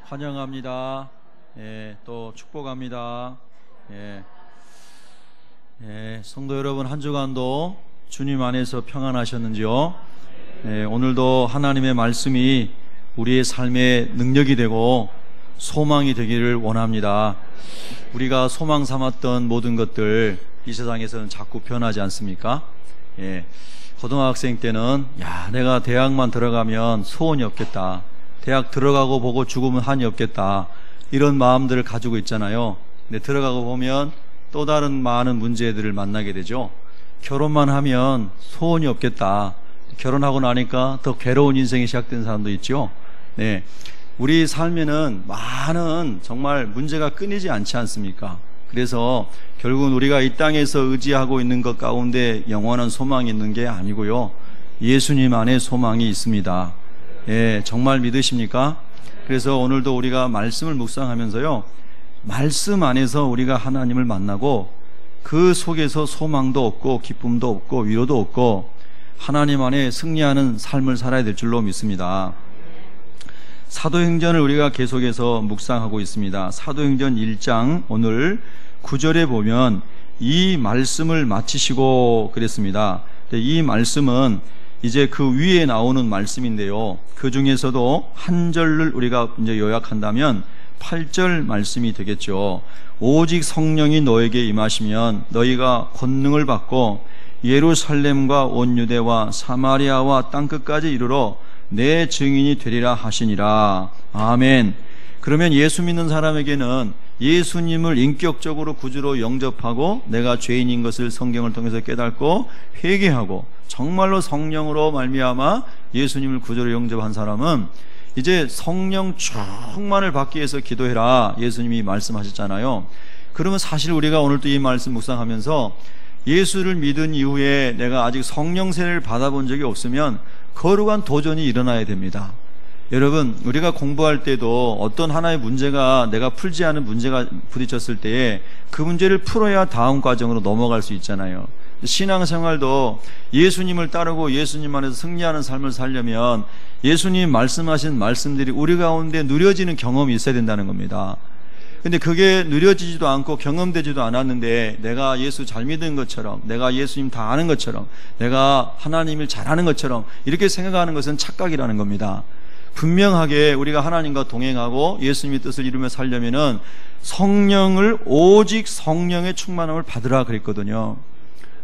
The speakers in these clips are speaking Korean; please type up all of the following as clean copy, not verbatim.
환영합니다. 또 축복합니다. 성도 여러분, 한 주간도 주님 안에서 평안하셨는지요? 오늘도 하나님의 말씀이 우리의 삶의 능력이 되고 소망이 되기를 원합니다. 우리가 소망 삼았던 모든 것들 이 세상에서는 자꾸 변하지 않습니까? 고등학생 때는 내가 대학만 들어가면 소원이 없겠다, 대학 들어가고 보고 죽으면 한이 없겠다, 이런 마음들을 가지고 있잖아요. 근데 들어가고 보면 또 다른 많은 문제들을 만나게 되죠. 결혼만 하면 소원이 없겠다, 결혼하고 나니까 더 괴로운 인생이 시작된 사람도 있죠. 우리 삶에는 많은 정말 문제가 끊이지 않지 않습니까? 그래서 결국은 우리가 이 땅에서 의지하고 있는 것 가운데 영원한 소망이 있는 게 아니고요, 예수님 안에 소망이 있습니다. 정말 믿으십니까? 그래서 오늘도 우리가 말씀을 묵상하면서요, 말씀 안에서 우리가 하나님을 만나고 그 속에서 소망도 없고 기쁨도 없고 위로도 없고 하나님 안에 승리하는 삶을 살아야 될 줄로 믿습니다. 사도행전을 우리가 계속해서 묵상하고 있습니다. 사도행전 1장 오늘 9절에 보면 이 말씀을 마치시고 그랬습니다. 이 말씀은 이제 그 위에 나오는 말씀인데요, 그 중에서도 한 절을 우리가 이제 요약한다면 8절 말씀이 되겠죠. 오직 성령이 너에게 임하시면 너희가 권능을 받고 예루살렘과 온 유대와 사마리아와 땅끝까지 이르러 내 증인이 되리라 하시니라. 아멘. 그러면 예수 믿는 사람에게는 예수님을 인격적으로 구주로 영접하고 내가 죄인인 것을 성경을 통해서 깨닫고 회개하고 정말로 성령으로 말미암아 예수님을 구주로 영접한 사람은 이제 성령 충만을 받기 위해서 기도해라, 예수님이 말씀하셨잖아요. 그러면 사실 우리가 오늘 또 이 말씀 묵상하면서 예수를 믿은 이후에 내가 아직 성령 세례를 받아본 적이 없으면 거룩한 도전이 일어나야 됩니다. 여러분, 우리가 공부할 때도 어떤 하나의 문제가 내가 풀지 않은 문제가 부딪혔을 때에 그 문제를 풀어야 다음 과정으로 넘어갈 수 있잖아요. 신앙생활도 예수님을 따르고 예수님 안에서 승리하는 삶을 살려면 예수님 말씀하신 말씀들이 우리 가운데 누려지는 경험이 있어야 된다는 겁니다. 근데 그게 누려지지도 않고 경험되지도 않았는데 내가 예수 잘 믿은 것처럼, 내가 예수님 다 아는 것처럼, 내가 하나님을 잘 아는 것처럼 이렇게 생각하는 것은 착각이라는 겁니다. 분명하게 우리가 하나님과 동행하고 예수님의 뜻을 이루며 살려면은 성령을, 오직 성령의 충만함을 받으라 그랬거든요.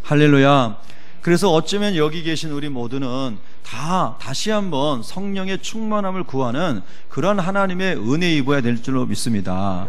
할렐루야. 그래서 어쩌면 여기 계신 우리 모두는 다시 한번 성령의 충만함을 구하는 그런 하나님의 은혜 입어야 될 줄로 믿습니다.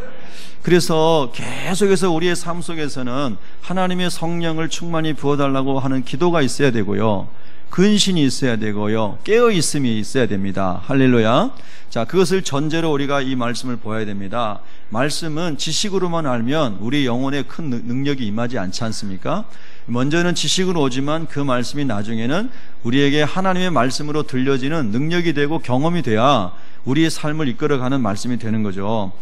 그래서 계속해서 우리의 삶 속에서는 하나님의 성령을 충만히 부어달라고 하는 기도가 있어야 되고요, 근신이 있어야 되고요, 깨어있음이 있어야 됩니다. 할렐루야. 자, 그것을 전제로 우리가 이 말씀을 보아야 됩니다. 말씀은 지식으로만 알면 우리 영혼에 큰 능력이 임하지 않지 않습니까? 먼저는 지식으로 오지만 그 말씀이 나중에는 우리에게 하나님의 말씀으로 들려지는 능력이 되고 경험이 돼야 우리의 삶을 이끌어가는 말씀이 되는 거죠.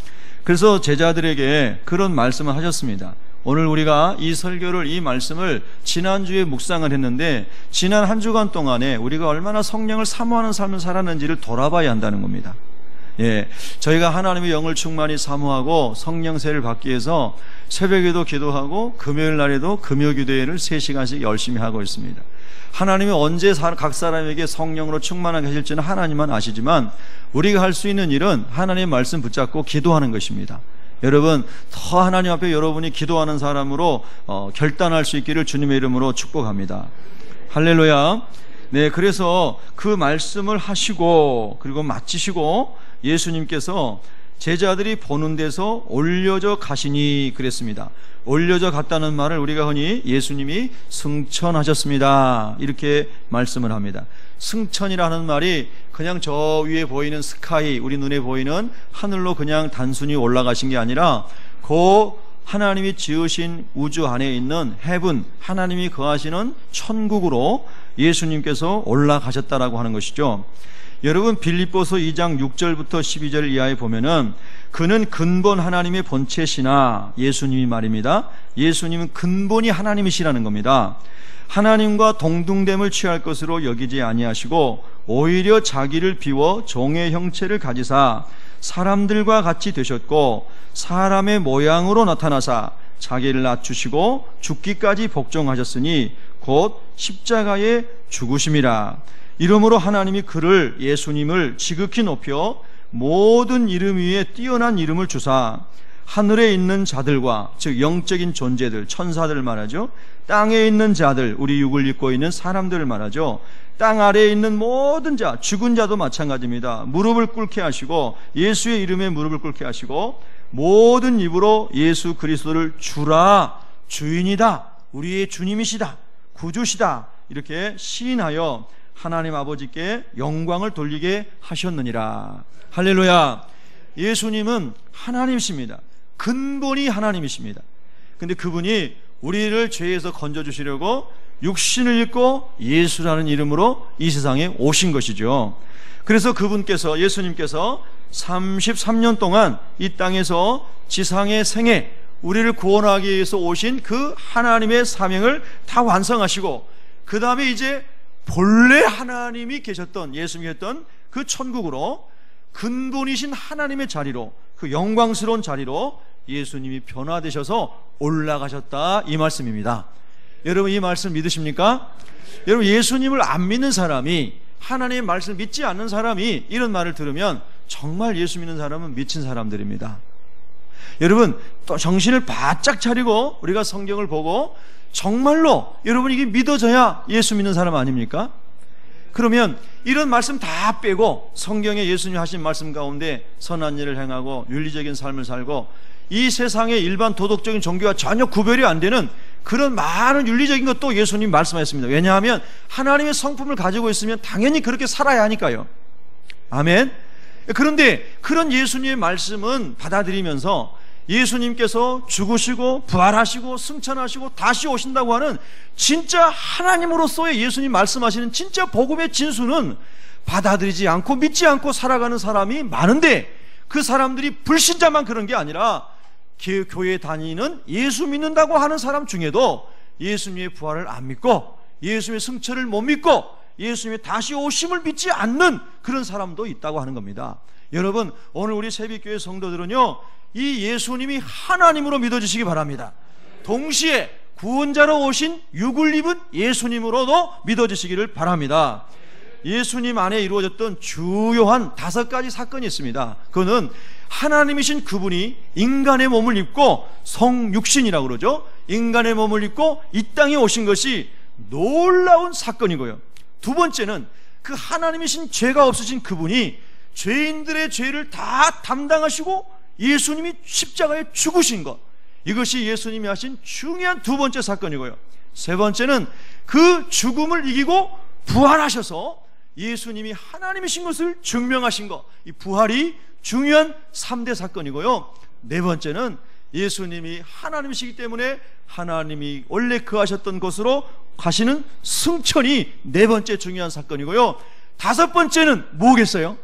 그래서 제자들에게 그런 말씀을 하셨습니다. 오늘 우리가 이 설교를, 이 말씀을 지난주에 묵상을 했는데 지난 한 주간 동안에 우리가 얼마나 성령을 사모하는 삶을 살았는지를 돌아봐야 한다는 겁니다. 저희가 하나님의 영을 충만히 사모하고 성령 세례를 받기 위해서 새벽에도 기도하고 금요일 날에도 금요기도회를 3시간씩 열심히 하고 있습니다. 하나님이 언제 각 사람에게 성령으로 충만하게 하실지는 하나님만 아시지만 우리가 할 수 있는 일은 하나님의 말씀 붙잡고 기도하는 것입니다. 여러분, 더 하나님 앞에 여러분이 기도하는 사람으로 결단할 수 있기를 주님의 이름으로 축복합니다. 할렐루야. 그래서 그 말씀을 하시고 그리고 마치시고 예수님께서 제자들이 보는 데서 올려져 가시니 그랬습니다. 올려져 갔다는 말을 우리가 흔히 예수님이 승천하셨습니다, 이렇게 말씀을 합니다. 승천이라는 말이 그냥 저 위에 보이는 스카이, 우리 눈에 보이는 하늘로 그냥 단순히 올라가신 게 아니라 그 하나님이 지으신 우주 안에 있는 헤븐, 하나님이 거하시는 천국으로 예수님께서 올라가셨다라고 하는 것이죠. 여러분, 빌립보서 2장 6절부터 12절 이하에 보면은 그는 근본 하나님의 본체시나, 예수님이 말입니다. 예수님은 근본이 하나님이시라는 겁니다. 하나님과 동등됨을 취할 것으로 여기지 아니하시고 오히려 자기를 비워 종의 형체를 가지사 사람들과 같이 되셨고 사람의 모양으로 나타나사 자기를 낮추시고 죽기까지 복종하셨으니 곧 십자가에 죽으심이라. 이러므로 하나님이 그를, 예수님을 지극히 높여 모든 이름 위에 뛰어난 이름을 주사 하늘에 있는 자들과, 즉 영적인 존재들, 천사들을 말하죠. 땅에 있는 자들, 우리 육을 입고 있는 사람들을 말하죠. 땅 아래에 있는 모든 자, 죽은 자도 마찬가지입니다. 무릎을 꿇게 하시고, 예수의 이름에 무릎을 꿇게 하시고, 모든 입으로 예수 그리스도를 주라, 주인이다, 우리의 주님이시다, 구주시다, 이렇게 시인하여 하나님 아버지께 영광을 돌리게 하셨느니라. 할렐루야. 예수님은 하나님이십니다. 근본이 하나님이십니다. 근데 그분이 우리를 죄에서 건져주시려고 육신을 입고 예수라는 이름으로 이 세상에 오신 것이죠. 그래서 그분께서, 예수님께서 33년 동안 이 땅에서 지상의 생애, 우리를 구원하기 위해서 오신 그 하나님의 사명을 다 완성하시고, 그 다음에 이제 본래 하나님이 계셨던, 예수님이 했던 그 천국으로, 근본이신 하나님의 자리로, 그 영광스러운 자리로 예수님이 변화되셔서 올라가셨다, 이 말씀입니다. 여러분, 이 말씀 믿으십니까? 여러분, 예수님을 안 믿는 사람이, 하나님의 말씀을 믿지 않는 사람이 이런 말을 들으면 정말 예수 믿는 사람은 미친 사람들입니다. 여러분, 또 정신을 바짝 차리고 우리가 성경을 보고 정말로 여러분 이게 믿어져야 예수 믿는 사람 아닙니까? 그러면 이런 말씀 다 빼고 성경에 예수님이 하신 말씀 가운데 선한 일을 행하고 윤리적인 삶을 살고 이 세상의 일반 도덕적인 종교와 전혀 구별이 안 되는 그런 많은 윤리적인 것도 예수님이 말씀하셨습니다. 왜냐하면 하나님의 성품을 가지고 있으면 당연히 그렇게 살아야 하니까요. 아멘. 그런데 그런 예수님의 말씀은 받아들이면서 예수님께서 죽으시고 부활하시고 승천하시고 다시 오신다고 하는 진짜 하나님으로서의 예수님 말씀하시는 진짜 복음의 진수는 받아들이지 않고 믿지 않고 살아가는 사람이 많은데, 그 사람들이 불신자만 그런 게 아니라 교회 다니는 예수 믿는다고 하는 사람 중에도 예수님의 부활을 안 믿고 예수님의 승천을 못 믿고 예수님의 다시 오심을 믿지 않는 그런 사람도 있다고 하는 겁니다. 여러분, 오늘 우리 새벽교회 성도들은요, 이 예수님이 하나님으로 믿어주시기 바랍니다. 동시에 구원자로 오신 육을 입은 예수님으로도 믿어주시기를 바랍니다. 예수님 안에 이루어졌던 주요한 5가지 사건이 있습니다. 그거는 하나님이신 그분이 인간의 몸을 입고, 성육신이라고 그러죠, 인간의 몸을 입고 이 땅에 오신 것이 놀라운 사건이고요, 두 번째는 그 하나님이신 죄가 없으신 그분이 죄인들의 죄를 다 담당하시고 예수님이 십자가에 죽으신 것, 이것이 예수님이 하신 중요한 두 번째 사건이고요, 세 번째는 그 죽음을 이기고 부활하셔서 예수님이 하나님이신 것을 증명하신 것, 이 부활이 중요한 3대 사건이고요, 네 번째는 예수님이 하나님이시기 때문에 하나님이 원래 거하셨던 곳으로 가시는 승천이 네 번째 중요한 사건이고요, 다섯 번째는 뭐겠어요?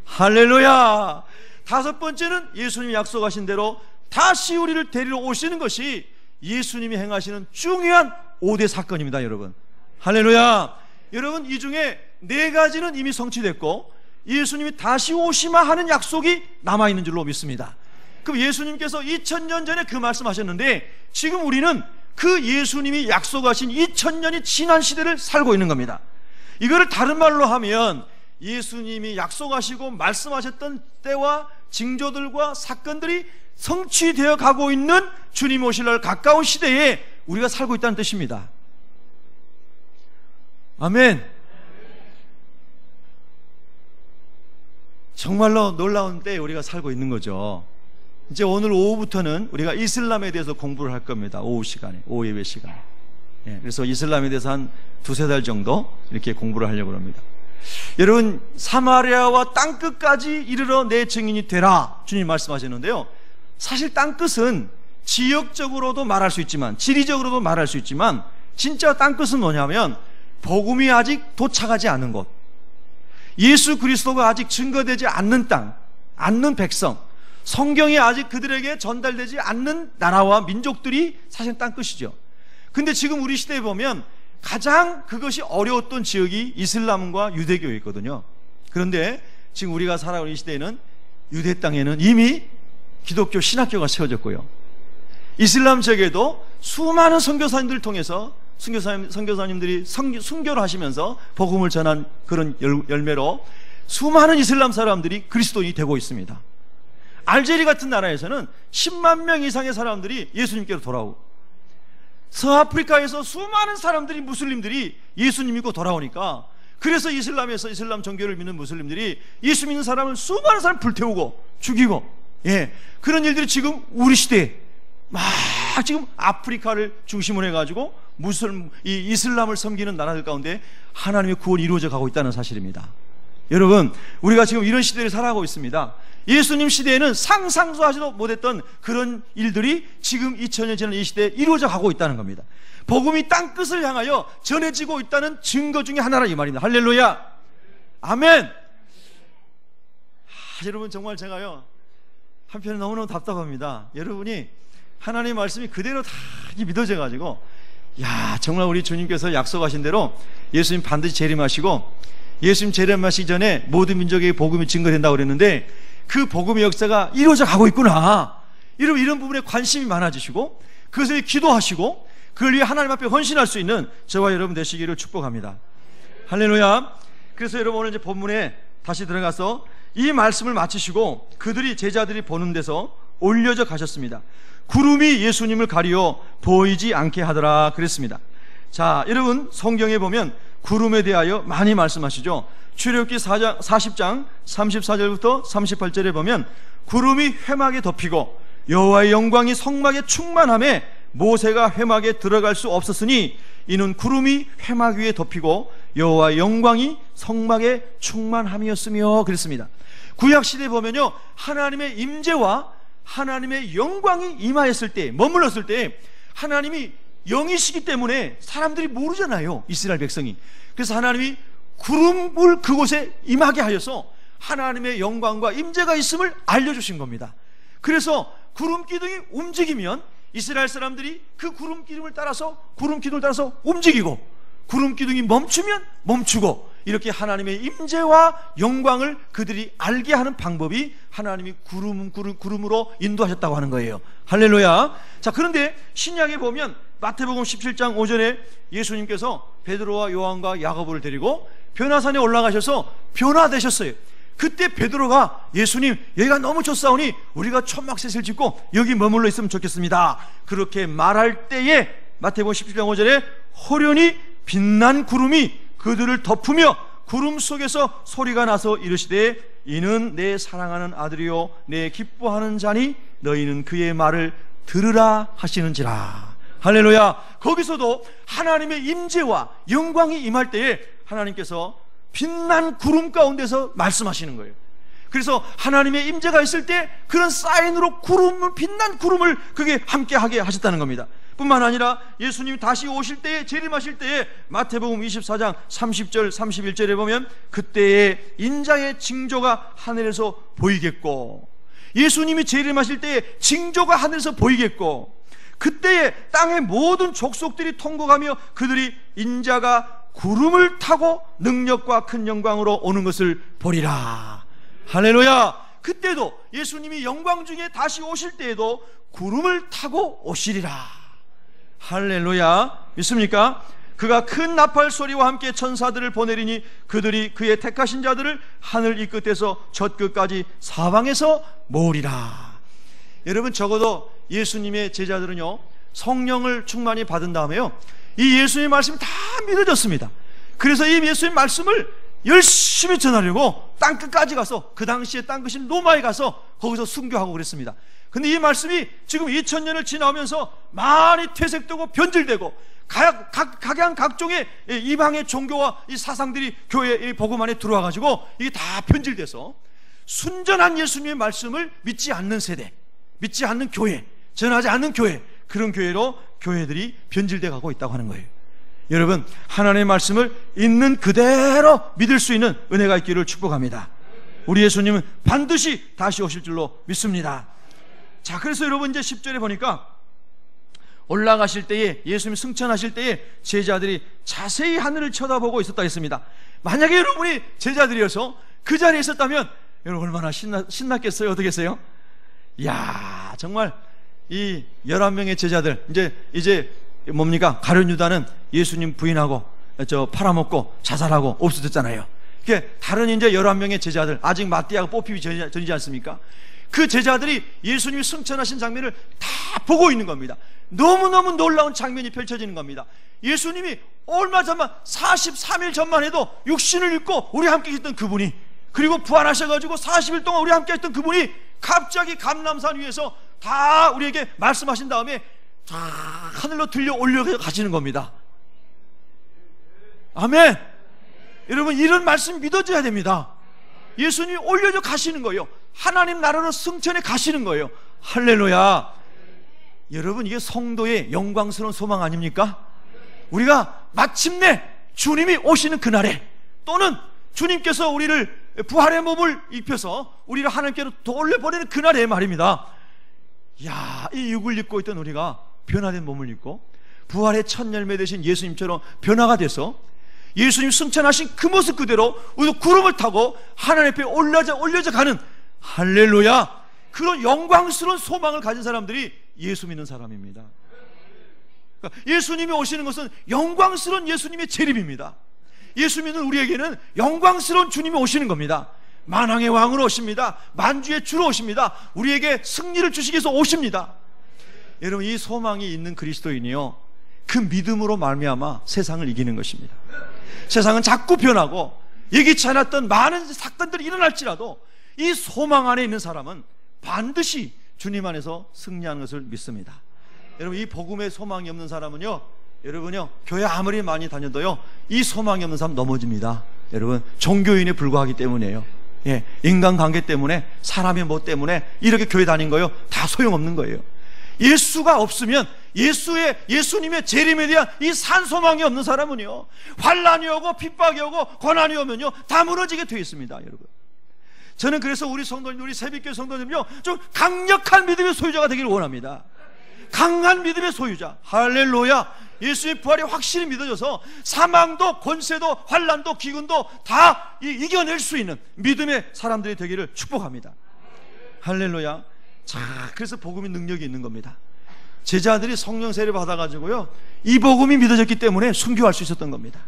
할렐루야! 다섯 번째는 예수님이 약속하신 대로 다시 우리를 데리러 오시는 것이 예수님이 행하시는 중요한 5대 사건입니다. 여러분, 할렐루야! 여러분, 이 중에 네 가지는 이미 성취됐고 예수님이 다시 오시마 하는 약속이 남아있는 줄로 믿습니다. 그럼 예수님께서 2000년 전에 그 말씀하셨는데 지금 우리는 그 예수님이 약속하신 2000년이 지난 시대를 살고 있는 겁니다. 이거를 다른 말로 하면 예수님이 약속하시고 말씀하셨던 때와 징조들과 사건들이 성취되어 가고 있는 주님 오실 날 가까운 시대에 우리가 살고 있다는 뜻입니다. 아멘. 정말로 놀라운 때에 우리가 살고 있는 거죠. 이제 오늘 오후부터는 우리가 이슬람에 대해서 공부를 할 겁니다. 오후 시간에, 오후 예배 시간에. 그래서 이슬람에 대해서 한 2-3달 정도 이렇게 공부를 하려고 합니다. 여러분, 사마리아와 땅끝까지 이르러 내 증인이 되라, 주님 말씀하셨는데요, 사실 땅끝은 지역적으로도 말할 수 있지만 지리적으로도 말할 수 있지만 진짜 땅끝은 뭐냐면 복음이 아직 도착하지 않은 곳, 예수 그리스도가 아직 증거되지 않는 땅, 않는 백성, 성경이 아직 그들에게 전달되지 않는 나라와 민족들이 사실 땅끝이죠. 근데 지금 우리 시대에 보면 가장 그것이 어려웠던 지역이 이슬람과 유대교였거든요. 그런데 지금 우리가 살아가는 이 시대에는 유대 땅에는 이미 기독교 신학교가 세워졌고요. 이슬람 지역에도 수많은 선교사님들을 통해서 선교사님들이 순교를 하시면서 복음을 전한 그런 열매로 수많은 이슬람 사람들이 그리스도인이 되고 있습니다. 알제리 같은 나라에서는 10만 명 이상의 사람들이 예수님께로 돌아오고, 서아프리카에서 수많은 사람들이, 무슬림들이 예수님 믿고 돌아오니까, 그래서 이슬람에서 이슬람 종교를 믿는 무슬림들이 예수 믿는 사람을 수많은 사람 불태우고 죽이고, 그런 일들이 지금 우리 시대에 막 지금 아프리카를 중심으로 해가지고 이 이슬람을 섬기는 나라들 가운데 하나님의 구원이 이루어져 가고 있다는 사실입니다. 여러분, 우리가 지금 이런 시대를 살아가고 있습니다. 예수님 시대에는 상상도 하지도 못했던 그런 일들이 지금 2000년 지난 이 시대에 이루어져 가고 있다는 겁니다. 복음이 땅끝을 향하여 전해지고 있다는 증거 중에 하나라 이 말입니다. 할렐루야, 아멘. 여러분, 정말 제가요 한편에 너무너무 답답합니다. 여러분이 하나님의 말씀이 그대로 다 믿어져 가지고, 정말 우리 주님께서 약속하신 대로 예수님 반드시 재림하시고, 예수님 재림하시기 전에 모든 민족에게 복음이 증거된다고 그랬는데 그 복음의 역사가 이루어져 가고 있구나. 여러분, 이런 부분에 관심이 많아지시고 그것을 기도하시고 그걸 위해 하나님 앞에 헌신할 수 있는 저와 여러분 되시기를 축복합니다. 할렐루야. 그래서 여러분, 오늘 이제 본문에 다시 들어가서 이 말씀을 마치시고 그들이, 제자들이 보는 데서 올려져 가셨습니다. 구름이 예수님을 가리어 보이지 않게 하더라 그랬습니다. 자, 여러분, 성경에 보면 구름에 대하여 많이 말씀하시죠. 출애굽기 40장 34절부터 38절에 보면 구름이 회막에 덮이고 여호와의 영광이 성막에 충만함에 모세가 회막에 들어갈 수 없었으니 이는 구름이 회막 위에 덮이고 여호와의 영광이 성막에 충만함이었으며 그랬습니다. 구약시대에 보면요, 하나님의 임재와 하나님의 영광이 임하였을 때, 머물렀을 때 하나님이 영이시기 때문에 사람들이 모르잖아요, 이스라엘 백성이. 그래서 하나님이 구름을 그곳에 임하게 하여서 하나님의 영광과 임재가 있음을 알려주신 겁니다. 그래서 구름 기둥이 움직이면 이스라엘 사람들이 그 구름 기둥을 따라서 움직이고, 구름 기둥이 멈추면 멈추고, 이렇게 하나님의 임재와 영광을 그들이 알게 하는 방법이 하나님이 구름으로 인도하셨다고 하는 거예요. 할렐루야. 자, 그런데 신약에 보면 마태복음 17장 5절에 예수님께서 베드로와 요한과 야고보를 데리고 변화산에 올라가셔서 변화되셨어요. 그때 베드로가 예수님, 여기가 너무 좋사오니 우리가 천막셋을 짓고 여기 머물러 있으면 좋겠습니다. 그렇게 말할 때에 마태복음 17장 5절에 호련히 빛난 구름이 그들을 덮으며 구름 속에서 소리가 나서 이르시되 이는 내 사랑하는 아들이요 내 기뻐하는 자니 너희는 그의 말을 들으라 하시는지라. 할렐루야. 거기서도 하나님의 임재와 영광이 임할 때에 하나님께서 빛난 구름 가운데서 말씀하시는 거예요. 그래서 하나님의 임재가 있을 때 그런 사인으로 빛난 구름을 그게 함께하게 하셨다는 겁니다. 뿐만 아니라 예수님이 다시 오실 때에, 재림하실 때에 마태복음 24장 30절 31절에 보면 그때에 인자의 징조가 하늘에서 보이겠고, 예수님이 재림하실 때에 징조가 하늘에서 보이겠고, 그때에 땅의 모든 족속들이 통곡하며 그들이 인자가 구름을 타고 능력과 큰 영광으로 오는 것을 보리라. 할렐루야. 그때도 예수님이 영광 중에 다시 오실 때에도 구름을 타고 오시리라. 할렐루야. 믿습니까? 그가 큰 나팔 소리와 함께 천사들을 보내리니 그들이 그의 택하신 자들을 하늘 이 끝에서 저 끝까지 사방에서 모으리라. 여러분, 적어도 예수님의 제자들은요, 성령을 충만히 받은 다음에요, 이 예수님의 말씀이 다 믿어졌습니다. 그래서 이 예수님의 말씀을 열심히 전하려고 땅끝까지 가서, 그 당시에 땅끝인 로마에 가서 거기서 순교하고 그랬습니다. 근데 이 말씀이 지금 2000년을 지나오면서 많이 퇴색되고 변질되고 각양각종의 이방의 종교와 이 사상들이 교회의 복음 안에 들어와가지고 이게 다 변질돼서 순전한 예수님의 말씀을 믿지 않는 세대, 믿지 않는 교회, 전하지 않는 교회, 그런 교회로 교회들이 변질돼 가고 있다고 하는 거예요. 여러분, 하나님의 말씀을 있는 그대로 믿을 수 있는 은혜가 있기를 축복합니다. 우리 예수님은 반드시 다시 오실 줄로 믿습니다. 자, 그래서 여러분, 이제 10절에 보니까 올라가실 때에, 예수님이 승천하실 때에 제자들이 자세히 하늘을 쳐다보고 있었다 했습니다. 만약에 여러분이 제자들이어서 그 자리에 있었다면 여러분 얼마나 신났겠어요? 어떻겠어요? 이야, 정말 이 11명의 제자들, 이제 뭡니까? 가룟 유다는 예수님 부인하고 팔아먹고 자살하고 없어졌잖아요. 다른 이제 11명의 제자들, 아직 마띠아가 뽑히기 전이지 않습니까? 그 제자들이 예수님이 승천하신 장면을 다 보고 있는 겁니다. 너무너무 놀라운 장면이 펼쳐지는 겁니다. 예수님이 얼마 전만, 43일 전만 해도 육신을 입고 우리와 함께 있던 그분이, 그리고 부활하셔가지고 40일 동안 우리와 함께 했던 그분이 갑자기 감람산 위에서 다 우리에게 말씀하신 다음에 다 하늘로 들려 올려가시는 겁니다. 아멘. 여러분, 이런 말씀 믿어져야 됩니다. 예수님이 올려져 가시는 거예요. 하나님 나라로 승천해 가시는 거예요. 할렐루야. 여러분, 이게 성도의 영광스러운 소망 아닙니까? 우리가 마침내 주님이 오시는 그날에, 또는 주님께서 우리를 부활의 몸을 입혀서 우리를 하나님께로 돌려보내는 그날에 말입니다. 야, 이 육을 입고 있던 우리가 변화된 몸을 입고 부활의 첫 열매 되신 예수님처럼 변화가 돼서 예수님 승천하신 그 모습 그대로 우리도 구름을 타고 하나님 앞에 올려져 가는, 할렐루야, 그런 영광스러운 소망을 가진 사람들이 예수 믿는 사람입니다. 그러니까 예수님이 오시는 것은 영광스러운 예수님의 재림입니다. 예수 믿는 우리에게는 영광스러운 주님이 오시는 겁니다. 만왕의 왕으로 오십니다. 만주의 주로 오십니다. 우리에게 승리를 주시기 위해서 오십니다. 여러분, 이 소망이 있는 그리스도인이요, 그 믿음으로 말미암아 세상을 이기는 것입니다. 세상은 자꾸 변하고 예기치 않았던 많은 사건들이 일어날지라도 이 소망 안에 있는 사람은 반드시 주님 안에서 승리하는 것을 믿습니다. 여러분, 이 복음의 소망이 없는 사람은요, 여러분요, 교회 아무리 많이 다녀도요, 이 소망이 없는 사람 넘어집니다. 여러분, 종교인에 불과하기 때문이에요. 예, 인간관계 때문에, 사람의 뭐 때문에 이렇게 교회 다닌 거요, 다 소용없는 거예요. 예수가 없으면, 예수님의 재림에 대한 이 산소망이 없는 사람은요, 환난이 오고 핍박이 오고 고난이 오면요, 다 무너지게 되어 있습니다. 여러분, 저는 그래서 우리 성도님, 우리 새벽교회 성도님요, 좀 강력한 믿음의 소유자가 되기를 원합니다. 강한 믿음의 소유자. 할렐루야. 예수의 부활이 확실히 믿어져서 사망도 권세도 환난도 기근도 다 이겨낼 수 있는 믿음의 사람들이 되기를 축복합니다. 할렐루야. 자, 그래서 복음이 능력이 있는 겁니다. 제자들이 성령 세례 받아가지고요, 이 복음이 믿어졌기 때문에 순교할 수 있었던 겁니다.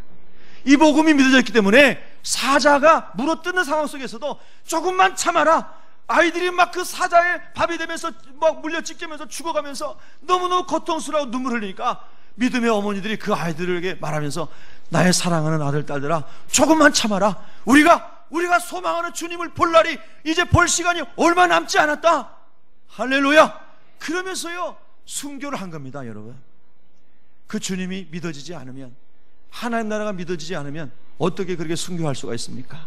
이 복음이 믿어졌기 때문에 사자가 물어뜯는 상황 속에서도 조금만 참아라, 아이들이 막 그 사자에 밥이 되면서 막 물려 찢기면서 죽어가면서 너무너무 고통스러워 눈물 흘리니까 믿음의 어머니들이 그 아이들에게 말하면서, 나의 사랑하는 아들 딸들아, 조금만 참아라. 우리가 소망하는 주님을 볼 날이 이제 볼 시간이 얼마 남지 않았다. 할렐루야. 그러면서요, 순교를 한 겁니다. 여러분, 그 주님이 믿어지지 않으면, 하나님 나라가 믿어지지 않으면 어떻게 그렇게 순교할 수가 있습니까?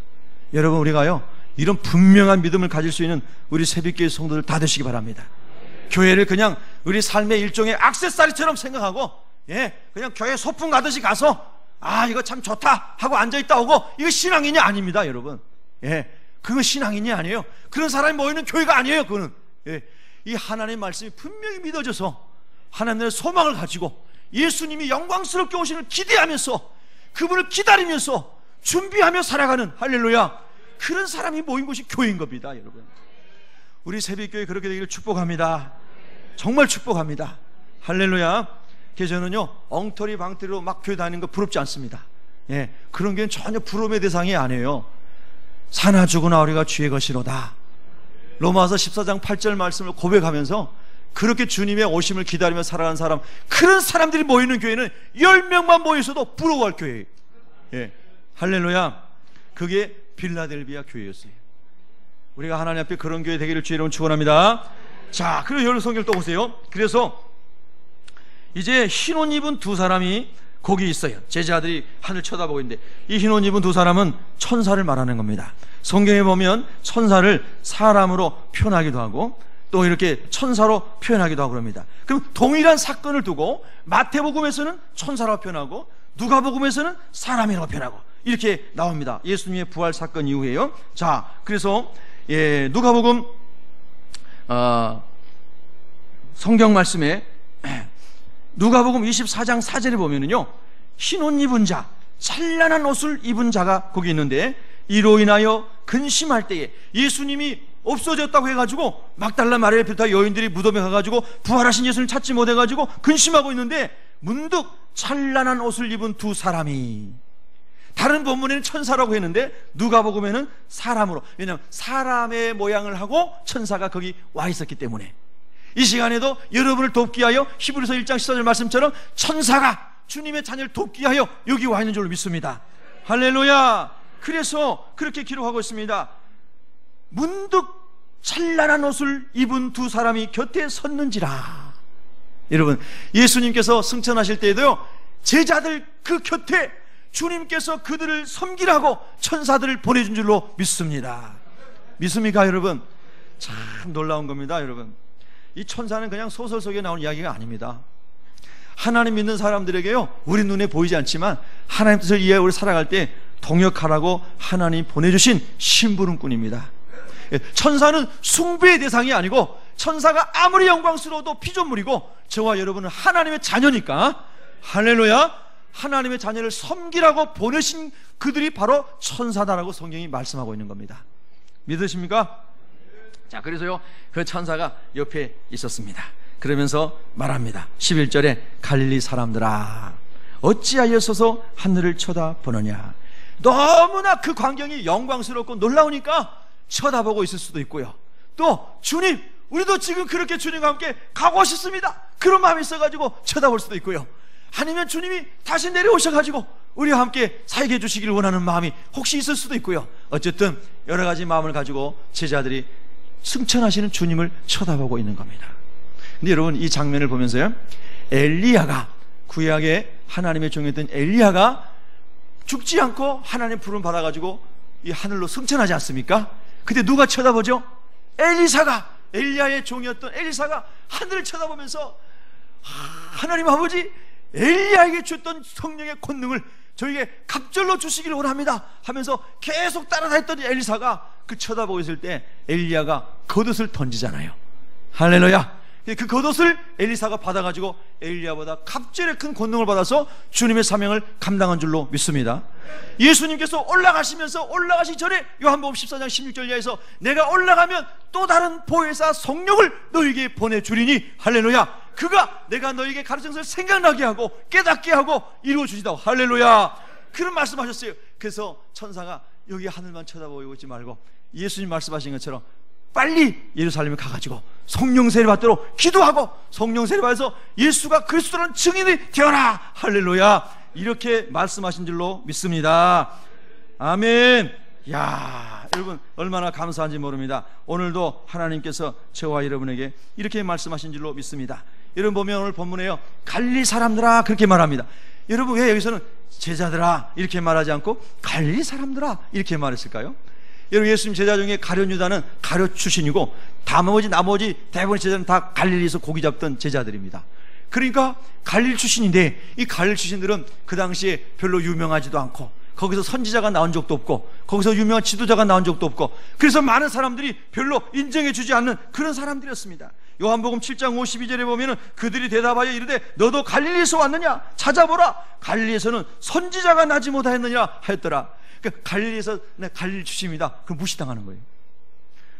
여러분, 우리가요, 이런 분명한 믿음을 가질 수 있는 우리 새벽교회 성도들 다 되시기 바랍니다. 교회를 그냥 우리 삶의 일종의 액세서리처럼 생각하고, 예, 그냥 교회 소풍 가듯이 가서, 아, 이거 참 좋다 하고 앉아있다 오고, 이거 신앙인이 아닙니다. 여러분, 예, 그건 신앙인이 아니에요. 그런 사람이 모이는 교회가 아니에요. 그거는, 예, 이 하나님의 말씀이 분명히 믿어져서 하나님의 소망을 가지고 예수님이 영광스럽게 오시는 기대하면서, 그분을 기다리면서 준비하며 살아가는, 할렐루야, 그런 사람이 모인 곳이 교회인 겁니다. 여러분, 우리 새벽교회 그렇게 되기를 축복합니다. 정말 축복합니다. 할렐루야. 그래서 저는요, 엉터리 방터리로 막 교회 다니는 거 부럽지 않습니다. 예, 그런 게 전혀 부러움의 대상이 아니에요. 사나 죽으나 우리가 주의 것이로다. 로마서 14장 8절 말씀을 고백하면서 그렇게 주님의 오심을 기다리며 살아가는 사람, 그런 사람들이 모이는 교회는 10명만 모여서도 부러워할 교회예요. 예, 할렐루야. 그게 빌라델비아 교회였어요. 우리가 하나님 앞에 그런 교회 되기를 주의 이름으로 축원합니다. 자, 그리고 여러분 성경 또 보세요. 그래서 이제 흰옷 입은 두 사람이 거기 있어요. 제자들이 하늘 쳐다보고 있는데, 이 흰옷 입은 두 사람은 천사를 말하는 겁니다. 성경에 보면 천사를 사람으로 표현하기도 하고 또 이렇게 천사로 표현하기도 하고 그럽니다. 그럼 동일한 사건을 두고 마태복음에서는 천사로 표현하고 누가복음에서는 사람이라고 표현하고 이렇게 나옵니다. 예수님의 부활 사건 이후에요. 자, 그래서 누가복음 성경 말씀에 누가복음 24장 4절에 보면은요, 흰옷 입은 자, 찬란한 옷을 입은 자가 거기 있는데, 이로 인하여 근심할 때에 예수님이 없어졌다고 해가지고 막달라 마리아를 비롯한 여인들이 무덤에 가가지고 부활하신 예수님을 찾지 못해가지고 근심하고 있는데 문득 찬란한 옷을 입은 두 사람이, 다른 본문에는 천사라고 했는데 누가복음에는 사람으로, 왜냐하면 사람의 모양을 하고 천사가 거기 와 있었기 때문에 이 시간에도 여러분을 돕기 위하여 히브리서 1장 14절 말씀처럼 천사가 주님의 자녀를 돕기 위하여 여기 와 있는 줄로 믿습니다. 할렐루야. 그래서 그렇게 기록하고 있습니다. 문득 찬란한 옷을 입은 두 사람이 곁에 섰는지라. 여러분, 예수님께서 승천하실 때에도요, 제자들 그 곁에 주님께서 그들을 섬기라고 천사들을 보내준 줄로 믿습니다. 믿습니까 여러분? 참 놀라운 겁니다. 여러분, 이 천사는 그냥 소설 속에 나오는 이야기가 아닙니다. 하나님 믿는 사람들에게요, 우리 눈에 보이지 않지만 하나님 뜻을 이해하고 우리 살아갈 때 동역하라고 하나님 보내주신 심부름꾼입니다. 천사는 숭배의 대상이 아니고, 천사가 아무리 영광스러워도 피조물이고 저와 여러분은 하나님의 자녀니까, 할렐루야, 하나님의 자녀를 섬기라고 보내신 그들이 바로 천사다라고 성경이 말씀하고 있는 겁니다. 믿으십니까? 자, 그래서요, 그 천사가 옆에 있었습니다. 그러면서 말합니다. 11절에 갈릴리 사람들아, 어찌하여 서서 하늘을 쳐다보느냐. 너무나 그 광경이 영광스럽고 놀라우니까 쳐다보고 있을 수도 있고요, 또 주님, 우리도 지금 그렇게 주님과 함께 가고 싶습니다, 그런 마음이 있어가지고 쳐다볼 수도 있고요, 아니면 주님이 다시 내려오셔가지고 우리와 함께 살게 해주시기를 원하는 마음이 혹시 있을 수도 있고요. 어쨌든 여러 가지 마음을 가지고 제자들이 승천하시는 주님을 쳐다보고 있는 겁니다. 근데 여러분, 이 장면을 보면서요, 엘리야가, 구약의 하나님의 종이었던 엘리야가 죽지 않고 하나님 부름 받아가지고 이 하늘로 승천하지 않습니까? 그때 누가 쳐다보죠? 엘리사가, 엘리야의 종이었던 엘리사가 하늘을 쳐다보면서 하나님 아버지, 엘리야에게 줬던 성령의 권능을 저에게 갑절로 주시기를 원합니다 하면서 계속 따라다녔던 엘리사가 그 쳐다보고 있을 때 엘리야가 겉옷을 던지잖아요. 할렐루야. 그 겉옷을 엘리사가 받아가지고 엘리야보다 갑절의 큰 권능을 받아서 주님의 사명을 감당한 줄로 믿습니다. 예수님께서 올라가시면서, 올라가시기 전에 요한복음 14장 16절 이하에서 내가 올라가면 또 다른 보혜사 성령을 너희에게 보내주리니, 할렐루야, 그가 내가 너희에게 가르친 것을 생각나게 하고 깨닫게 하고 이루어주시다, 할렐루야, 그런 말씀하셨어요. 그래서 천사가 여기 하늘만 쳐다보고 있지 말고 예수님 말씀하신 것처럼 빨리 예루살렘에 가가지고 성령 세례 받도록 기도하고 성령 세례 받아서 예수가 그리스도라는 증인이 되어라, 할렐루야, 이렇게 말씀하신 줄로 믿습니다. 아멘. 야, 여러분 얼마나 감사한지 모릅니다. 오늘도 하나님께서 저와 여러분에게 이렇게 말씀하신 줄로 믿습니다. 여러분 보면 오늘 본문에요, 갈릴리 사람들아 그렇게 말합니다. 여러분 왜 여기서는 제자들아 이렇게 말하지 않고 갈릴리 사람들아 이렇게 말했을까요? 여러분, 예수님 제자 중에 가룟 유다는 가룟 출신이고 나머지 대부분의 제자는 다 갈릴리에서 고기 잡던 제자들입니다. 그러니까 갈릴 출신인데, 이 갈릴 출신들은 그 당시에 별로 유명하지도 않고 거기서 선지자가 나온 적도 없고 거기서 유명한 지도자가 나온 적도 없고, 그래서 많은 사람들이 별로 인정해 주지 않는 그런 사람들이었습니다. 요한복음 7장 52절에 보면은 그들이 대답하여 이르되 너도 갈릴리에서 왔느냐, 찾아보라, 갈릴리에서는 선지자가 나지 못하였느냐 하였더라. 그러니까 갈릴리에서 내 갈릴 출신입니다. 그럼 무시당하는 거예요.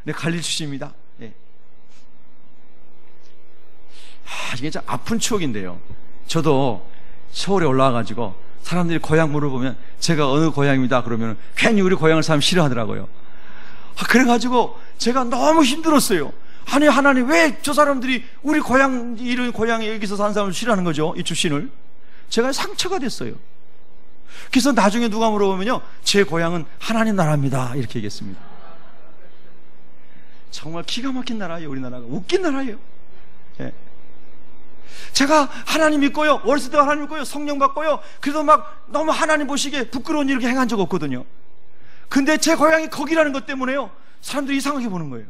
내 갈릴 출신입니다. 예. 이게 참 아픈 추억인데요, 저도 서울에 올라와가지고 사람들이 고향 물어보면 제가 어느 고향입니다 그러면 괜히 우리 고향을 사람 싫어하더라고요. 그래가지고 제가 너무 힘들었어요. 아니 하나님, 왜 저 사람들이 우리 고향, 이런 고향에 여기서 사는 사람을 싫어하는 거죠, 이 출신을? 제가 상처가 됐어요. 그래서 나중에 누가 물어보면요, 제 고향은 하나님 나라입니다 이렇게 얘기했습니다. 정말 기가 막힌 나라예요. 우리나라가 웃긴 나라예요. 예. 제가 하나님 믿고요, 어렸을 때 하나님 믿고요, 성령 받고요, 그래도 막 너무 하나님 보시기에 부끄러운 일을 행한 적 없거든요. 근데 제 고향이 거기라는 것 때문에요, 사람들이 이상하게 보는 거예요.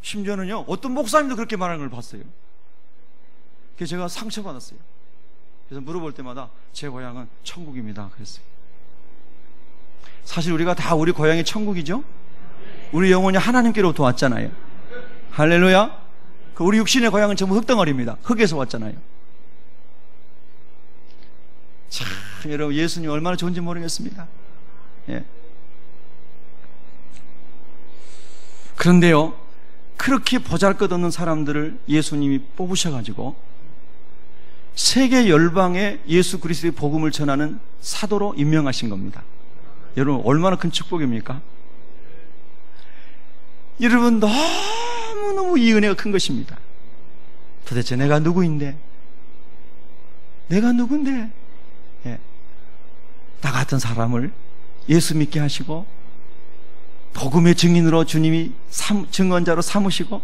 심지어는요, 어떤 목사님도 그렇게 말하는 걸 봤어요. 그래서 제가 상처받았어요. 그래서 물어볼 때마다 제 고향은 천국입니다 그랬어요. 사실 우리가 다 우리 고향이 천국이죠. 우리 영혼이 하나님께로부터 왔잖아요. 할렐루야. 우리 육신의 고향은 전부 흙덩어리입니다. 흙에서 왔잖아요. 참, 여러분 예수님 얼마나 좋은지 모르겠습니다. 예. 그런데요, 그렇게 보잘것없는 사람들을 예수님이 뽑으셔가지고 세계 열방에 예수 그리스도의 복음을 전하는 사도로 임명하신 겁니다. 여러분, 얼마나 큰 축복입니까? 여러분, 너무너무 이 은혜가 큰 것입니다. 도대체 내가 누구인데? 내가 누군데? 예. 나 같은 사람을 예수 믿게 하시고 복음의 증인으로 주님이 증언자로 삼으시고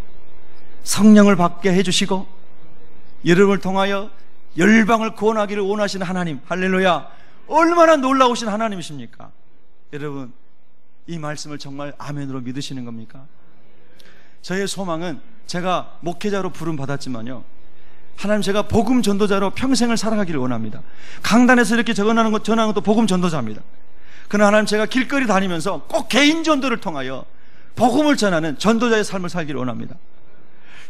성령을 받게 해주시고 여러분을 통하여 열방을 구원하기를 원하시는 하나님, 할렐루야, 얼마나 놀라우신 하나님이십니까? 여러분, 이 말씀을 정말 아멘으로 믿으시는 겁니까? 저의 소망은, 제가 목회자로 부름 받았지만요, 하나님, 제가 복음 전도자로 평생을 살아가기를 원합니다. 강단에서 이렇게 전하는 것도 복음 전도자입니다. 그러나 하나님, 제가 길거리 다니면서 꼭 개인 전도를 통하여 복음을 전하는 전도자의 삶을 살기를 원합니다.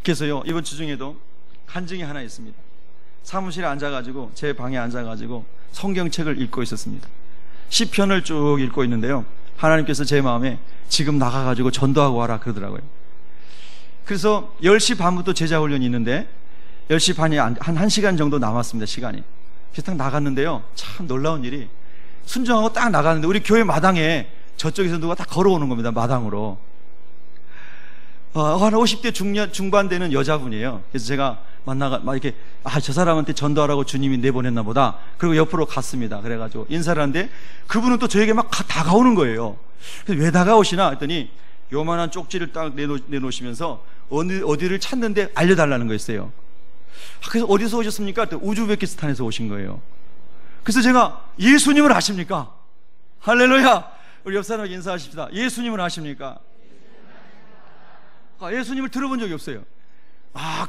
그래서요, 이번 주 중에도 간증이 하나 있습니다. 사무실에 앉아가지고, 제 방에 앉아가지고 성경책을 읽고 있었습니다. 시편을 쭉 읽고 있는데요, 하나님께서 제 마음에 지금 나가가지고 전도하고 와라 그러더라고요. 그래서 10시 반부터 제자훈련이 있는데 10시 반이 한 1시간 정도 남았습니다. 시간이. 그래서 딱 나갔는데요, 참 놀라운 일이, 순종하고 딱 나갔는데 우리 교회 마당에 저쪽에서 누가 딱 걸어오는 겁니다. 마당으로. 한 50대 중반 되는 여자분이에요. 그래서 제가 이렇게, 저 사람한테 전도하라고 주님이 내보냈나 보다. 그리고 옆으로 갔습니다. 그래가지고 인사를 하는데 그분은 또 저에게 막 다가오는 거예요. 그래서 왜 다가오시나 했더니 요만한 쪽지를 딱 내놓으시면서 어디를 찾는데 알려달라는 거였어요. 그래서 어디서 오셨습니까? 우즈베키스탄에서 오신 거예요. 그래서 제가, 예수님을 아십니까? 할렐루야! 우리 옆 사람에게 인사하십시다. 예수님을 아십니까? 예수님을 들어본 적이 없어요.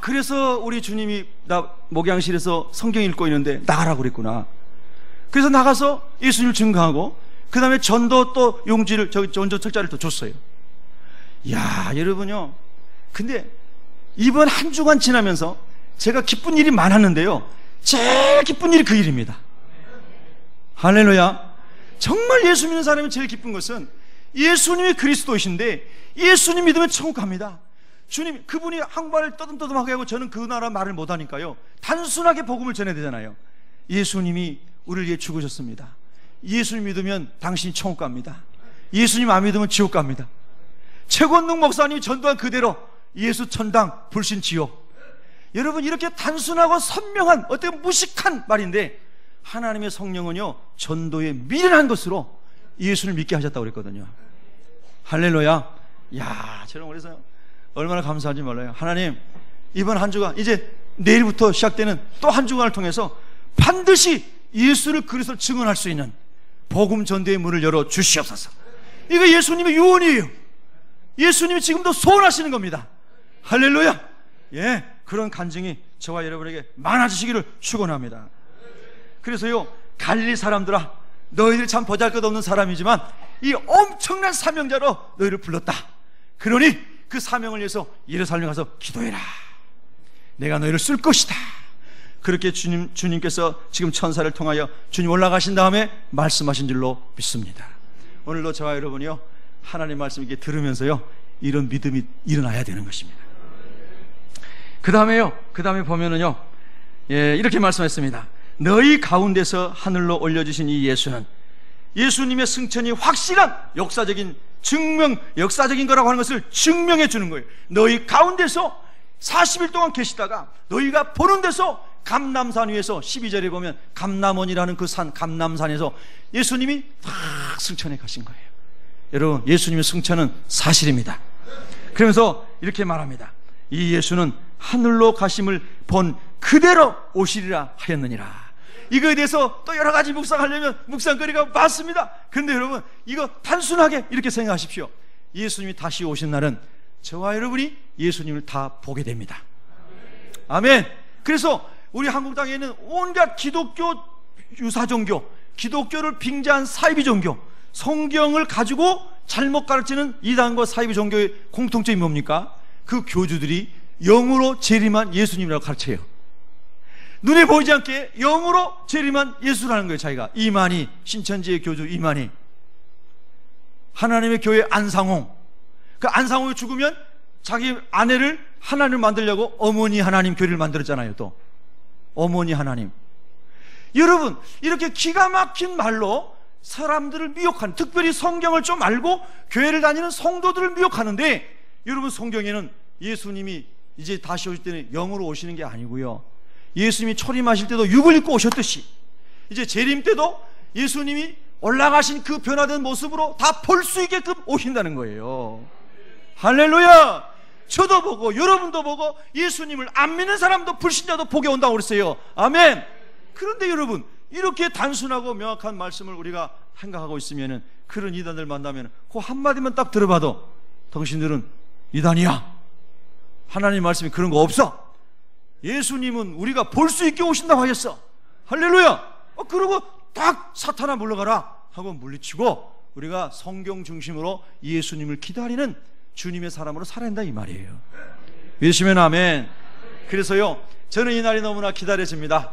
그래서 우리 주님이 나 목양실에서 성경 읽고 있는데 나가라고 그랬구나. 그래서 나가서 예수님을 증거하고, 그 다음에 전도 또 용지를, 전도 책자를 또 줬어요. 이야, 여러분요, 근데 이번 한 주간 지나면서 제가 기쁜 일이 많았는데요, 제일 기쁜 일이 그 일입니다. 할렐루야. 정말 예수 믿는 사람이 제일 기쁜 것은 예수님이 그리스도이신데, 예수님 믿으면 천국 갑니다. 주님, 그분이 항발을 떠듬떠듬하게 하고 저는 그 나라 말을 못하니까요, 단순하게 복음을 전해야 되잖아요. 예수님이 우리를 위해 죽으셨습니다. 예수님 믿으면 당신이 천국 갑니다. 예수님 안 믿으면 지옥 갑니다. 최권능 목사님이 전도한 그대로 예수 천당, 불신 지옥. 여러분, 이렇게 단순하고 선명한, 어떻게 무식한 말인데, 하나님의 성령은요, 전도에 미련한 것으로 예수를 믿게 하셨다고 그랬거든요. 할렐루야. 야, 저는 그래서 얼마나 감사한지 몰라요. 하나님, 이번 한 주간, 이제 내일부터 시작되는 또 한 주간을 통해서 반드시 예수를 그리스도로 증언할 수 있는 복음 전도의 문을 열어 주시옵소서. 이거 예수님의 유언이에요. 예수님이 지금도 소원하시는 겁니다. 할렐루야. 예, 그런 간증이 저와 여러분에게 많아지시기를 축원합니다. 그래서요, 갈릴리 사람들아, 너희들 참 보잘것없는 사람이지만 이 엄청난 사명자로 너희를 불렀다. 그러니 그 사명을 위해서 예루살렘에 가서 기도해라. 내가 너희를 쓸 것이다. 그렇게 주님께서 지금 천사를 통하여 주님 올라가신 다음에 말씀하신 줄로 믿습니다. 오늘도 저와 여러분이요, 하나님 말씀 이렇게 들으면서요, 이런 믿음이 일어나야 되는 것입니다. 그 다음에 보면은요, 이렇게 말씀했습니다. 너희 가운데서 하늘로 올려주신 이 예수는, 예수님의 승천이 확실한 역사적인 거라고 하는 것을 증명해 주는 거예요. 너희 가운데서 40일 동안 계시다가 너희가 보는 데서 감람산 위에서 12절에 보면 감람원이라는 그 산, 감람산에서 예수님이 딱 승천해 가신 거예요. 여러분, 예수님의 승천은 사실입니다. 그러면서 이렇게 말합니다. 이 예수는 하늘로 가심을 본 그대로 오시리라 하였느니라. 이거에 대해서 또 여러 가지 묵상하려면 묵상거리가 많습니다. 그런데 여러분, 이거 단순하게 이렇게 생각하십시오. 예수님이 다시 오신 날은 저와 여러분이 예수님을 다 보게 됩니다. 아멘. 그래서 우리 한국 땅에 있는 온갖 기독교 유사 종교, 기독교를 빙자한 사이비 종교, 성경을 가지고 잘못 가르치는 이단과 사이비 종교의 공통점이 뭡니까? 그 교주들이 영으로 재림한 예수님이라고 가르쳐요. 눈에 보이지 않게 영으로 재림한 예수라는 거예요. 자기가 이만희, 신천지의 교주 이만희. 하나님의 교회 안상홍. 그 안상홍이 죽으면 자기 아내를 하나님을 만들려고 어머니 하나님 교회를 만들었잖아요. 또 어머니 하나님. 여러분, 이렇게 기가 막힌 말로 사람들을 미혹하는, 특별히 성경을 좀 알고 교회를 다니는 성도들을 미혹하는데, 여러분, 성경에는 예수님이 이제 다시 오실 때는 영으로 오시는 게 아니고요, 예수님이 초림하실 때도 육을 입고 오셨듯이 이제 재림 때도 예수님이 올라가신 그 변화된 모습으로 다 볼 수 있게끔 오신다는 거예요. 할렐루야. 저도 보고 여러분도 보고 예수님을 안 믿는 사람도 불신자도 보게 온다고 그랬어요. 아멘. 그런데 여러분, 이렇게 단순하고 명확한 말씀을 우리가 생각하고 있으면은, 그런 이단들 만나면 그 한마디만 딱 들어봐도 당신들은 이단이야, 하나님 말씀이 그런 거 없어, 예수님은 우리가 볼 수 있게 오신다고 하셨어, 할렐루야. 그러고 딱 사탄아 물러가라 하고 물리치고 우리가 성경 중심으로 예수님을 기다리는 주님의 사람으로 살아야 한다, 이 말이에요. 믿으시면 아멘. 그래서요, 저는 이 날이 너무나 기다려집니다.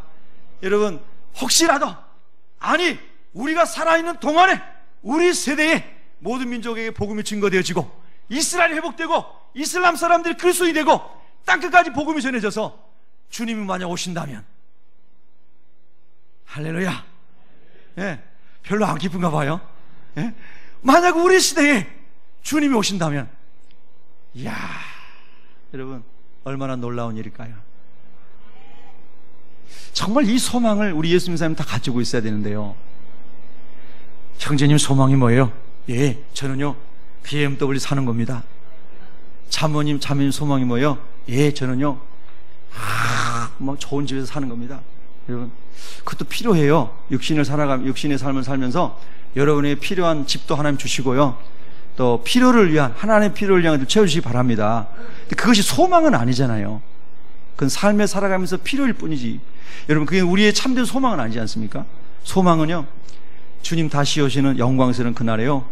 여러분, 혹시라도, 아니 우리가 살아있는 동안에 우리 세대에 모든 민족에게 복음이 증거되어지고 이스라엘이 회복되고 이슬람 사람들이 그리스도인이 되고 땅끝까지 복음이 전해져서 주님이 만약 오신다면, 할렐루야. 예, 별로 안 기쁜가 봐요. 예? 만약 우리 시대에 주님이 오신다면, 이야, 여러분, 얼마나 놀라운 일일까요? 정말 이 소망을 우리 예수 믿는 사람은 다 가지고 있어야 되는데요. 형제님 소망이 뭐예요? 예, 저는요 BMW 사는 겁니다. 자모님, 자매님 소망이 뭐예요? 예, 저는요 뭐 좋은 집에서 사는 겁니다. 여러분, 그것도 필요해요. 육신의 삶을 살면서 여러분의 필요한 집도 하나님 주시고요, 또 필요를 위한, 하나님의 필요를 위한 채워주시기 바랍니다. 근데 그것이 소망은 아니잖아요. 그건 삶에 살아가면서 필요일 뿐이지. 여러분, 그게 우리의 참된 소망은 아니지 않습니까? 소망은요, 주님 다시 오시는 영광스러운 그날에요,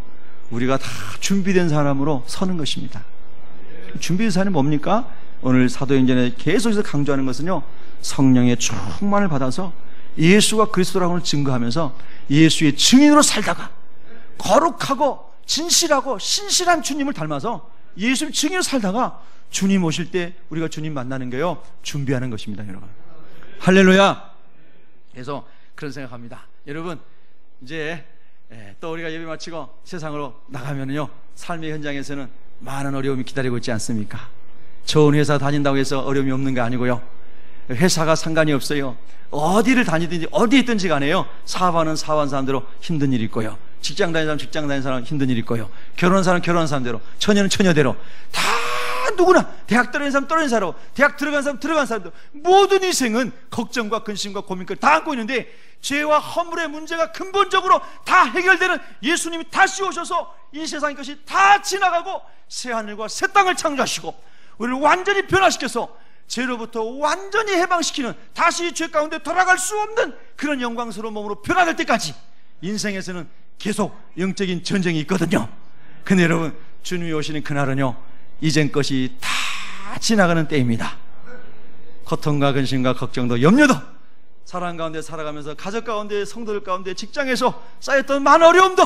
우리가 다 준비된 사람으로 서는 것입니다. 준비된 사람이 뭡니까? 오늘 사도행전에 계속해서 강조하는 것은요, 성령의 충만을 받아서 예수가 그리스도라고 증거하면서 예수의 증인으로 살다가 거룩하고 진실하고 신실한 주님을 닮아서 예수의 증인으로 살다가 주님 오실 때 우리가 주님 만나는 거요, 준비하는 것입니다, 여러분. 할렐루야. 그래서 그런 생각합니다. 여러분, 이제 또 우리가 예배 마치고 세상으로 나가면요, 삶의 현장에서는 많은 어려움이 기다리고 있지 않습니까? 좋은 회사 다닌다고 해서 어려움이 없는 게 아니고요, 회사가 상관이 없어요. 어디를 다니든지 어디에 있든지 간에요, 사업하는 사업하는 사람대로 힘든 일이 있고요, 직장 다니는 사람 직장 다니는 사람 힘든 일이 있고요, 결혼하는 사람 결혼하는 사람대로, 처녀는 처녀대로, 다 누구나 대학 떨어진 사람 떨어진 사람, 대학 들어간 사람 들어간 사람들, 모든 인생은 걱정과 근심과 고민까지 다 안고 있는데, 죄와 허물의 문제가 근본적으로 다 해결되는 예수님이 다시 오셔서 이 세상의 것이 다 지나가고 새 하늘과 새 땅을 창조하시고 우리를 완전히 변화시켜서 죄로부터 완전히 해방시키는, 다시 죄 가운데 돌아갈 수 없는 그런 영광스러운 몸으로 변화될 때까지 인생에서는 계속 영적인 전쟁이 있거든요. 근데 여러분, 주님이 오시는 그날은요, 이전 것이 다 지나가는 때입니다. 고통과 근심과 걱정도 염려도, 사랑 가운데 살아가면서 가족 가운데, 성도들 가운데, 직장에서 쌓였던 많은 어려움도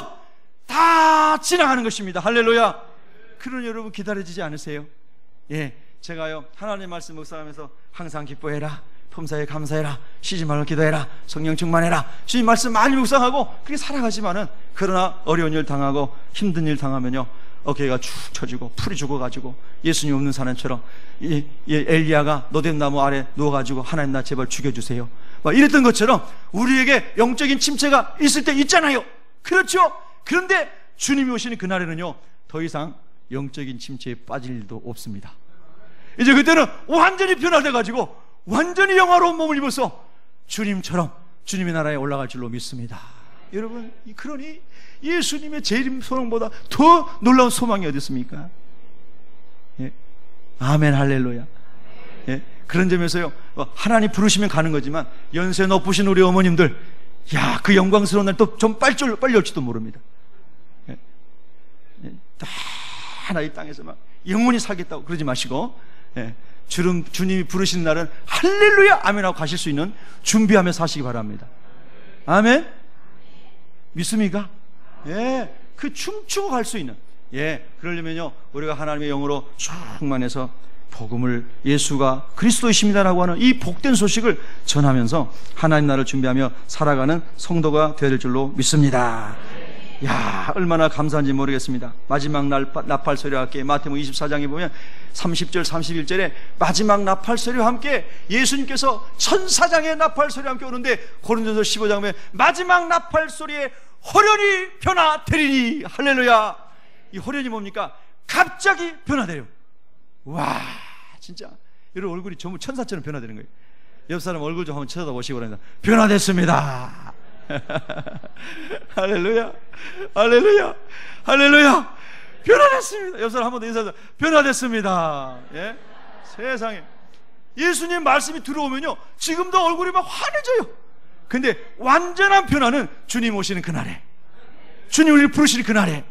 다 지나가는 것입니다. 할렐루야. 그런 여러분 기다려지지 않으세요? 예, 제가요 하나님 말씀 묵상하면서 항상 기뻐해라, 범사에 감사해라, 쉬지 말고 기도해라, 성령 충만해라, 주님 말씀 많이 묵상하고 그렇게 살아가지만은, 그러나 어려운 일 당하고 힘든 일 당하면요, 어깨가 축 처지고 풀이 죽어가지고 예수님 없는 사람처럼 엘리야가 노된 나무 아래 누워가지고 하나님 나 제발 죽여주세요 막 이랬던 것처럼 우리에게 영적인 침체가 있을 때 있잖아요. 그렇죠? 그런데 주님이 오시는 그날에는요, 더 이상 영적인 침체에 빠질 일도 없습니다. 이제 그때는 완전히 변화돼가지고 완전히 영화로운 몸을 입어서 주님처럼 주님의 나라에 올라갈 줄로 믿습니다. 여러분, 그러니 예수님의 재림 소망보다 더 놀라운 소망이 어디 있습니까? 예. 아멘, 할렐루야. 예. 그런 점에서요, 하나님 부르시면 가는 거지만 연세 높으신 우리 어머님들, 야, 그 영광스러운 날 또 좀 빨리 올지도 모릅니다. 예. 예. 하나 이 땅에서 막 영원히 살겠다고 그러지 마시고, 예. 주님이 부르시는 날은 할렐루야 아멘하고 가실 수 있는 준비하며 사시기 바랍니다. 아멘. 믿습니까? 예, 그 춤추고 갈 수 있는, 그러려면요 우리가 하나님의 영으로 충만해서 복음을, 예수가 그리스도이십니다라고 하는 이 복된 소식을 전하면서 하나님 나라를 준비하며 살아가는 성도가 되어야 될 줄로 믿습니다. 야, 얼마나 감사한지 모르겠습니다. 마지막 나팔 소리와 함께 마태복음 24장에 보면 30절 31절에 마지막 나팔 소리와 함께 예수님께서 천사장의 나팔 소리와 함께 오는데, 고린도전서 15장에 보면 마지막 나팔 소리에 호련히 변화되리니. 할렐루야. 이 호련이 뭡니까? 갑자기 변화돼요. 와, 진짜 여러분 얼굴이 전부 천사처럼 변화되는 거예요. 옆 사람 얼굴 좀 한번 쳐다보시고 그러니까 변화됐습니다. 할렐루야, 할렐루야, 할렐루야. 변화됐습니다. 옆 사람 한 번 더 인사하세요. 변화됐습니다. 세상에, 예수님 말씀이 들어오면요 지금도 얼굴이 막 환해져요. 근데 완전한 변화는 주님 오시는 그날에, 주님 우리를 부르시는 그날에,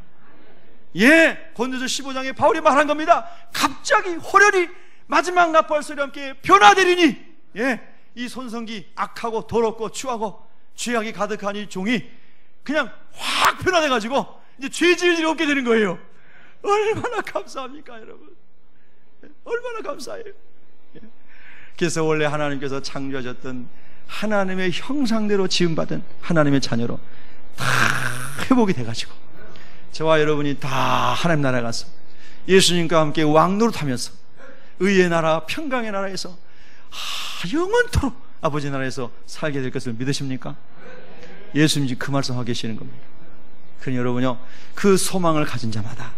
고린도서 15장에 바울이 말한 겁니다. 갑자기 호련히 마지막 나팔 소리와 함께 변화되리니. 이 손성기 악하고 더럽고 추하고 죄악이 가득한 이 종이 그냥 확 변화돼가지고 이제 죄 지을 일이 없게 되는 거예요. 얼마나 감사합니까 여러분? 얼마나 감사해요. 그래서 원래 하나님께서 창조하셨던 하나님의 형상대로 지음받은 하나님의 자녀로 다 회복이 돼가지고 저와 여러분이 다 하나님 나라에 가서 예수님과 함께 왕노릇하면서 의의 나라, 평강의 나라에서 영원토록 아버지 나라에서 살게 될 것을 믿으십니까? 예수님이 그 말씀하고 계시는 겁니다. 그러니 여러분요, 그 소망을 가진 자마다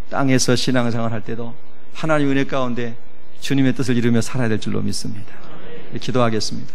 땅에서 신앙생활 할 때도 하나님의 은혜 가운데 주님의 뜻을 이루며 살아야 될 줄로 믿습니다. 기도하겠습니다.